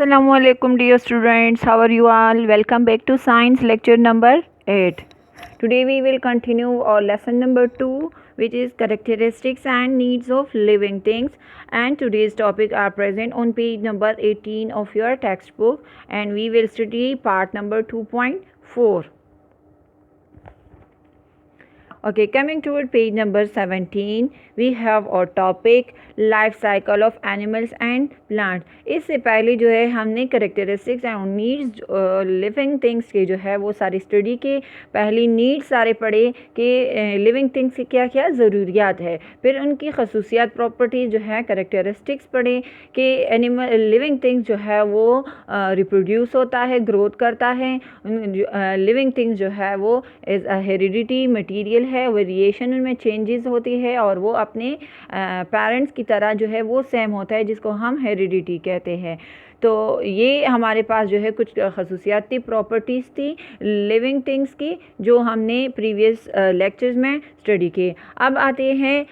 Assalamualaikum dear students, how are you all? Welcome back to science lecture number 8. Today we will continue our lesson number 2, which is characteristics and needs of living things, and today's topic are present on page number 18 of your textbook, and we will study part number 2.4. Okay, coming toward page number 17, we have our topic life cycle of animals and plants. इससे पहले जो है हमने characteristics and needs living things के जो है वो सारी स्टडी के पहली नीड्स सारे पढ़े कि लिविंग थिंग्स की क्या क्या ज़रूरियात है, फिर उनकी खसूसियात प्रॉपर्टीज़ जो है करेक्टरिस्टिक्स पढ़े कि एनिमल लिविंग थिंग्स जो है वो रिप्रोड्यूस होता है, ग्रोथ करता है. लिविंग थिंग्स जो है वो एज अ हेरिडिटी मटीरियल है, वेरिएशन उनमें चेंजेस होती है और वो अपने पेरेंट्स की तरह जो है वो सेम होता है, जिसको हम हेरिडिटी कहते हैं. तो ये हमारे पास जो है कुछ खसूसियाती प्रॉपर्टीज़ थी लिविंग थिंग्स की जो हमने प्रीवियस लेक्चर्स में स्टडी किए. अब आते हैं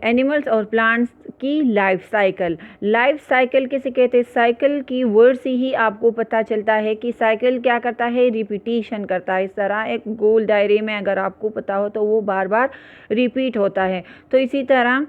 एनिमल्स और प्लांट्स की लाइफ साइकिल. लाइफ साइकिल किसे कहते हैं? साइकिल की वर्ड से ही आपको पता चलता है कि साइकिल क्या करता है, रिपीटिशन करता है. इस तरह एक गोल दायरे में अगर आपको पता हो तो वो बार बार रिपीट होता है. तो इसी तरह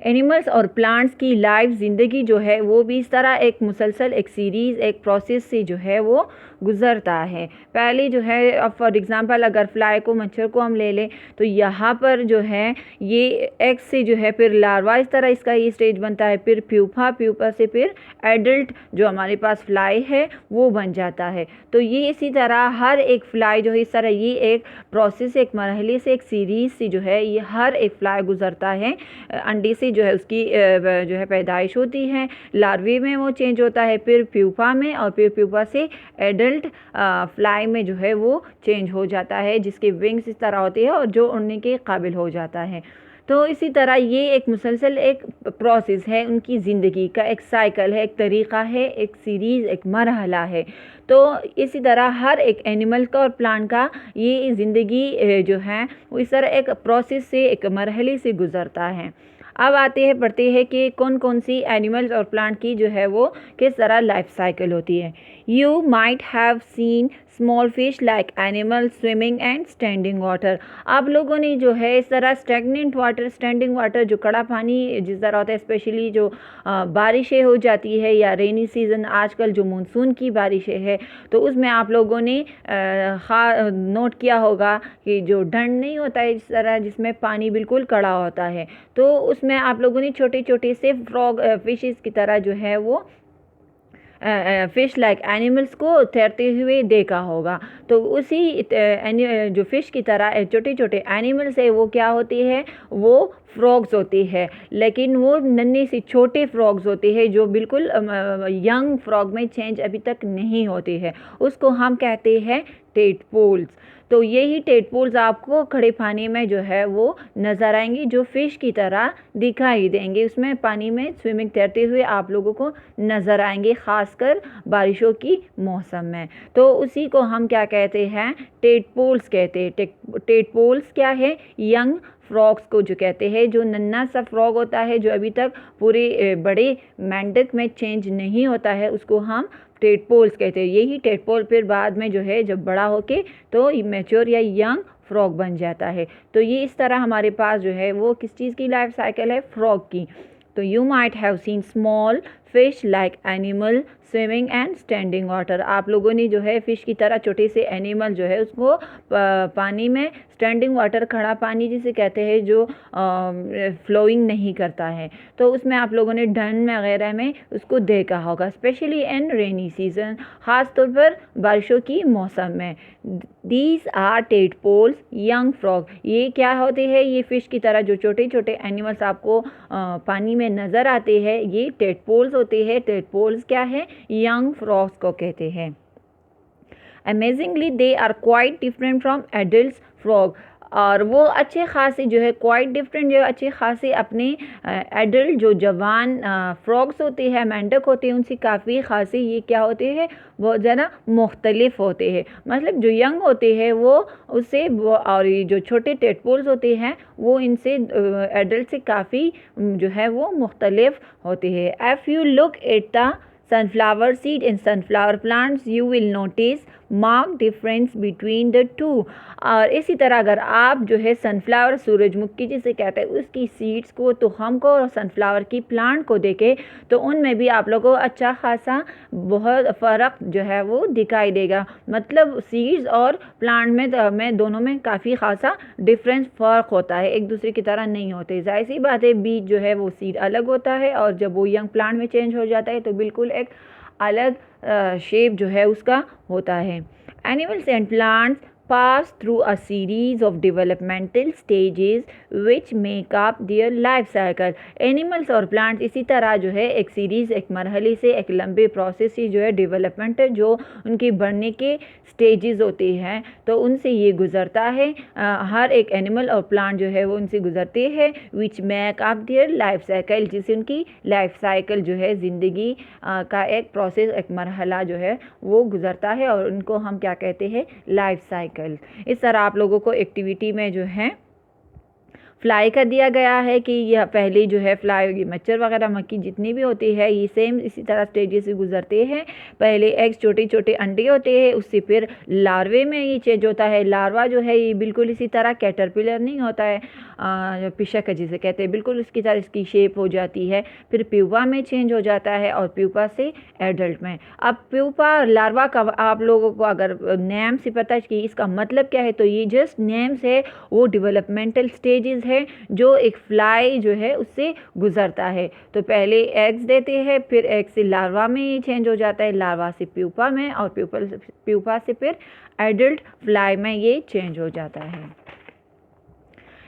एनिमल्स और प्लांट्स की लाइफ ज़िंदगी जो है वो भी इस तरह एक मुसलसल एक सीरीज़ एक प्रोसेस से जो है वो गुज़रता है. पहले जो है अब फॉर एग्ज़ाम्पल अगर फ्लाई को मच्छर को हम ले लें तो यहाँ पर जो है ये एग से जो है फिर लार्वा, इस तरह इसका ये स्टेज बनता है, फिर प्यूपा, प्यूपा से फिर एडल्ट जो हमारे पास फ्लाई है वो बन जाता है. तो ये इसी तरह हर एक फ्लाई जो है इस तरह ये एक प्रोसेस एक मरहले से एक सीरीज़ से जो है ये हर एक फ्लाई गुज़रता है. अंडे से जो है उसकी जो है पैदाइश होती है, लार्वे में वो चेंज होता है, फिर प्यूपा में, और फिर प्यूपा से एडल्ट फ्लाई में जो है वो चेंज हो जाता है, जिसके विंग्स इस तरह होते हैं और जो उड़ने के काबिल हो जाता है. तो इसी तरह ये एक मुसलसल एक प्रोसेस है, उनकी ज़िंदगी का एक साइकिल है, एक तरीक़ा है, एक सीरीज़ एक मरहला है. तो इसी तरह हर एक एनिमल का और प्लांट का ये ज़िंदगी जो है वो इस तरह एक प्रोसेस से एक मरहले से गुज़रता है. अब आते हैं पढ़ते हैं कि कौन कौन सी एनिमल्स और प्लांट की जो है वो किस तरह लाइफ साइकिल होती है. You might have seen small fish like animal swimming and standing water. आप लोगों ने जो है इस तरह स्टैगनेंट वाटर, स्टैंडिंग वाटर जो कड़ा पानी जिस तरह होता है, स्पेशली जो बारिशें हो जाती है या रेनी सीज़न, आजकल जो मानसून की बारिशें है, तो उसमें आप लोगों ने नोट किया होगा कि जो ढंड नहीं होता है इस तरह जिसमें पानी बिल्कुल कड़ा होता है, तो उसमें आप लोगों ने छोटे छोटे से फ्रॉग फिशेस की तरह जो है वो फ़िश लाइक एनिमल्स को तैरते हुए देखा होगा. तो उसी जो फ़िश की तरह छोटे छोटे एनिमल्स है वो क्या होती है, वो फ्रॉग्स होती है, लेकिन वो नन्हे से छोटे फ्रॉग्स होते हैं जो बिल्कुल यंग फ्रॉग में चेंज अभी तक नहीं होती है. उसको हम कहते हैं टेडपोल्स. तो यही टेडपोल्स आपको खड़े पानी में जो है वो नज़र आएंगे, जो फ़िश की तरह दिखाई देंगे, उसमें पानी में स्विमिंग तैरते हुए आप लोगों को नज़र आएंगे, ख़ासकर बारिशों की मौसम में. तो उसी को हम क्या कहते हैं, टेडपोल्स कहते हैं. टेडपोल्स क्या है, यंग फ्रॉग्स को जो कहते हैं, जो नन्हा सा फ्रॉग होता है जो अभी तक पूरे बड़े मेंढक में चेंज नहीं होता है, उसको हम टेडपोल्स कहते हैं. यही टेडपोल फिर बाद में जो है जब बड़ा होके तो मैच्योर या यंग फ्रॉग बन जाता है. तो ये इस तरह हमारे पास जो है वो किस चीज़ की लाइफ साइकिल है, फ्रॉग की. तो you might have seen small fish like animal swimming and standing water. आप लोगों ने जो है फ़िश की तरह छोटे से एनिमल जो है उसको पानी में, स्टैंडिंग वाटर खड़ा पानी जिसे कहते हैं जो फ्लोइंग नहीं करता है, तो उसमें आप लोगों ने ढंड वगैरह में उसको देखा होगा, स्पेशली इन रेनी सीजन, ख़ास तौर पर बारिशों की मौसम में. These are tadpoles young frog. ये क्या होते हैं, ये फ़िश की तरह जो छोटे छोटे एनिमल्स आपको पानी में नज़र आते हैं, ये टेडपोल्स होते हैं. टेडपोल्स क्या है, यंग फ्रॉग्स को कहते हैं. Amazingly they are quite different from adult frog. और वो अच्छे खासे जो है क्वाइट डिफरेंट जो अच्छे खासे अपने एडल्ट जो जवान फ्रॉग्स होते हैं, मेंढक होते हैं, उनसे काफ़ी खासे ये क्या होते हैं, बहुत ज़्यादा मुख्तलिफ होते हैं. मतलब जो यंग होते हैं वो उससे और ये जो छोटे टेडपोल्स होते हैं वो इनसे एडल्ट से काफ़ी जो है वो मुख्तलिफ होते हैं. If you look at the sunflower seed and sunflower plants, you will notice mark difference between the two. और इसी तरह अगर आप जो है सनफ्लावर, सूरजमुखी जिसे कहते हैं, उसकी सीड्स को, तो हमको और सनफ्लावर की प्लांट को देखें तो उनमें भी आप लोगों को अच्छा खासा बहुत फ़र्क जो है वो दिखाई देगा। मतलब सीड्स और प्लांट में दोनों में काफ़ी खासा डिफरेंस फ़र्क होता है, एक दूसरे की तरह नहीं होते। जाहिर सी बात है, बीज जो है वो सीड अलग होता है और जब वो यंग प्लांट में चेंज हो जाता है तो बिल्कुल एक अलग शेप जो है उसका होता है। Animals and plants pass through a series of developmental stages which make up their life cycle। Animals और प्लांट्स इसी तरह जो है एक सीरीज़, एक मरहले से, एक लंबे प्रोसेस से जो है डेवलपमेंट, जो उनके बढ़ने के स्टेजेस होते हैं तो उनसे ये गुज़रता है। हर एक एनिमल और प्लांट जो है वो उनसे गुज़रते हैं, which make up their life cycle, जिससे उनकी लाइफ साइकिल जो है ज़िंदगी का एक प्रोसेस, एक मरहला जो है वो गुज़रता है और उनको हम क्या कहते हैं, लाइफ साइकिल। इस तरह आप लोगों को एक्टिविटी में जो है फ्लाई कर दिया गया है कि यह पहले जो है फ्लाई, मच्छर वगैरह, मक्खी जितनी भी होती है, ये सेम इसी तरह स्टेजेस से गुजरते हैं। पहले एग्स, छोटे छोटे अंडे होते हैं, उससे फिर लार्वे में ये चेंज होता है। लार्वा जो है ये बिल्कुल इसी तरह कैटरपिलर नहीं होता है, पिशक जिसे कहते हैं, बिल्कुल उसकी तरह इसकी शेप हो जाती है। फिर प्यूपा में चेंज हो जाता है और प्यूपा से एडल्ट में। अब प्यूपा लार्वा का आप लोगों को अगर नेम से पता है कि इसका मतलब क्या है, तो ये जस्ट नेम्स है, वो डेवलपमेंटल स्टेजेस है जो एक फ्लाई जो है उससे गुजरता है। तो पहले एग्स देते हैं, फिर एग से लार्वा में चेंज हो जाता है, लार्वा से प्यूपा में, और प्यूपा से फिर एडल्ट फ्लाई में ये चेंज हो जाता है।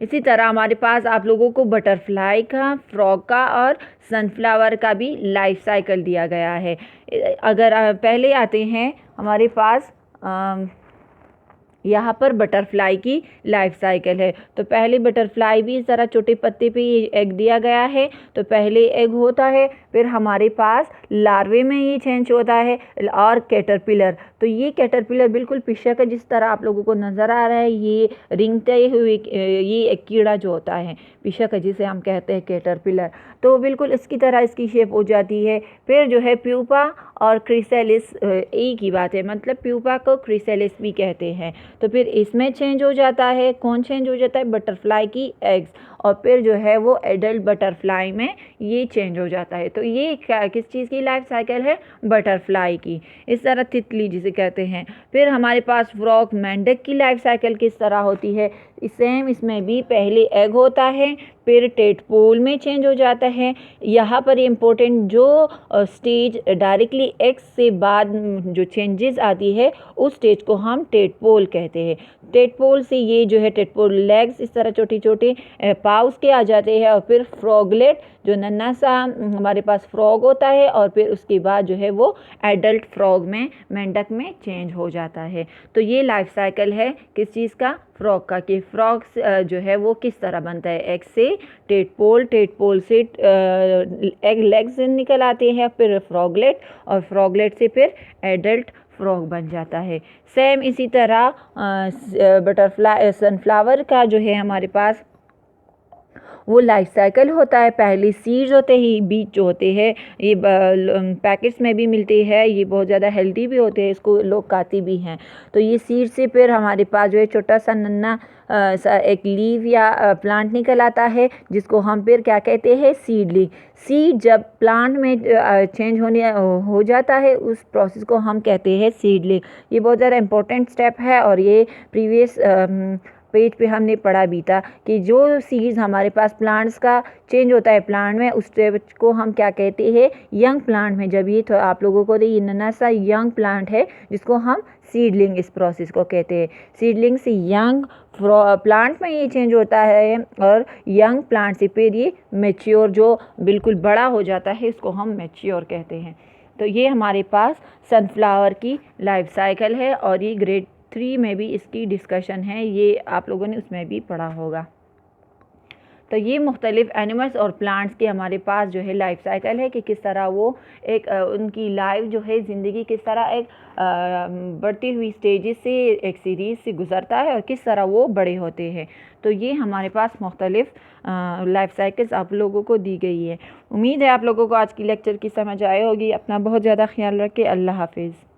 इसी तरह हमारे पास आप लोगों को बटरफ्लाई का, फ्रॉग का और सनफ्लावर का भी लाइफ साइकिल दिया गया है। अगर पहले आते हैं हमारे पास यहाँ पर बटरफ्लाई की लाइफ साइकिल है। तो पहले बटरफ्लाई भी इस तरह छोटे पत्ते पे ये एग दिया गया है, तो पहले एग होता है, फिर हमारे पास लार्वे में ये चेंज होता है और कैटरपिलर। तो ये कैटरपिलर बिल्कुल पिशक है, जिस तरह आप लोगों को नज़र आ रहा है, ये रिंगते हुए ये एक कीड़ा जो होता है पिशक है, जिसे हम कहते हैं कैटरपिलर, तो बिल्कुल इसकी तरह इसकी शेप हो जाती है। फिर जो है प्यूपा और क्रिसैलिस एक ही बात है, मतलब प्यूपा को क्रिसैलिस भी कहते हैं। तो फिर इसमें चेंज हो जाता है, कौन चेंज हो जाता है, बटरफ्लाई की एग्स, और फिर जो है वो एडल्ट बटरफ्लाई में ये चेंज हो जाता है। तो ये किस चीज़ की लाइफ साइकिल है, बटरफ्लाई की। इस तरह तितली जिसे कहते हैं। फिर हमारे पास फ्रॉग, मेंढक की लाइफ साइकिल किस तरह होती है, सेम इसमें भी पहले एग होता है, फिर टेडपोल में चेंज हो जाता है। यहाँ पर इम्पोर्टेंट जो स्टेज डायरेक्टली एग से बाद जो चेंजेस आती है उस स्टेज को हम टेडपोल कहते हैं। टेडपोल से ये जो है टेडपोल लेग्स इस तरह छोटे छोटे पाउस के आ जाते हैं, और फिर फ्रॉगलेट जो नन्हा सा हमारे पास फ्रॉग होता है, और फिर उसके बाद जो है वो एडल्ट फ्रॉग में, मेंढक में चेंज हो जाता है। तो ये लाइफ साइकिल है किस चीज़ का, फ्रॉग का, कि फ्रॉग जो है वो किस तरह बनता है, एग से टेडपोल, टेडपोल से एग लेग्स निकल आते हैं, फिर फ्रॉगलेट, और फ्रॉगलेट से फिर एडल्ट फ्रॉग बन जाता है। सेम इसी तरह बटरफ्लाई, सनफ्लावर का जो है हमारे पास वो लाइफ साइकिल होता है। पहले सीड्स होते ही, बीज जो होते हैं ये पैकेट्स में भी मिलते हैं, ये बहुत ज़्यादा हेल्दी भी होते हैं, इसको लोग खाते भी हैं। तो ये सीड से फिर हमारे पास जो है छोटा सा नन्हा एक लीव या प्लांट निकल आता है, जिसको हम फिर क्या कहते हैं, सीडलिंग। सीड जब प्लांट में चेंज हो जाता है, उस प्रोसेस को हम कहते हैं सीडलिंग। ये बहुत ज़्यादा इंपॉर्टेंट स्टेप है, और ये प्रीवियस पेज पे हमने पढ़ा भी था कि जो सीड्स हमारे पास प्लांट्स का चेंज होता है प्लांट में, उस स्टेज को हम क्या कहते हैं, यंग प्लांट में। जब ये तो आप लोगों को ये नन्हा सा यंग प्लांट है, जिसको हम सीडलिंग इस प्रोसेस को कहते हैं। सीडलिंग से यंग प्लांट में ये चेंज होता है, और यंग प्लांट से फिर ये मैच्योर जो बिल्कुल बड़ा हो जाता है, इसको हम मैच्योर कहते हैं। तो ये हमारे पास सनफ्लावर की लाइफ साइकिल है, और ये ग्रेड 3 में भी इसकी डिस्कशन है, ये आप लोगों ने उसमें भी पढ़ा होगा। तो ये मुख्तलिफ़ एनिमल्स और प्लांट्स के हमारे पास जो है लाइफ साइकिल है कि किस तरह वो एक उनकी लाइफ जो है ज़िंदगी किस तरह एक बढ़ती हुई स्टेजेस से एक सीरीज़ से गुज़रता है और किस तरह वो बड़े होते हैं। तो ये हमारे पास मुख्तलिफ़ लाइफ साइकिल्स आप लोगों को दी गई है। उम्मीद है आप लोगों को आज की लेक्चर की समझ आई होगी। अपना बहुत ज़्यादा ख्याल रखें। अल्लाह हाफिज़।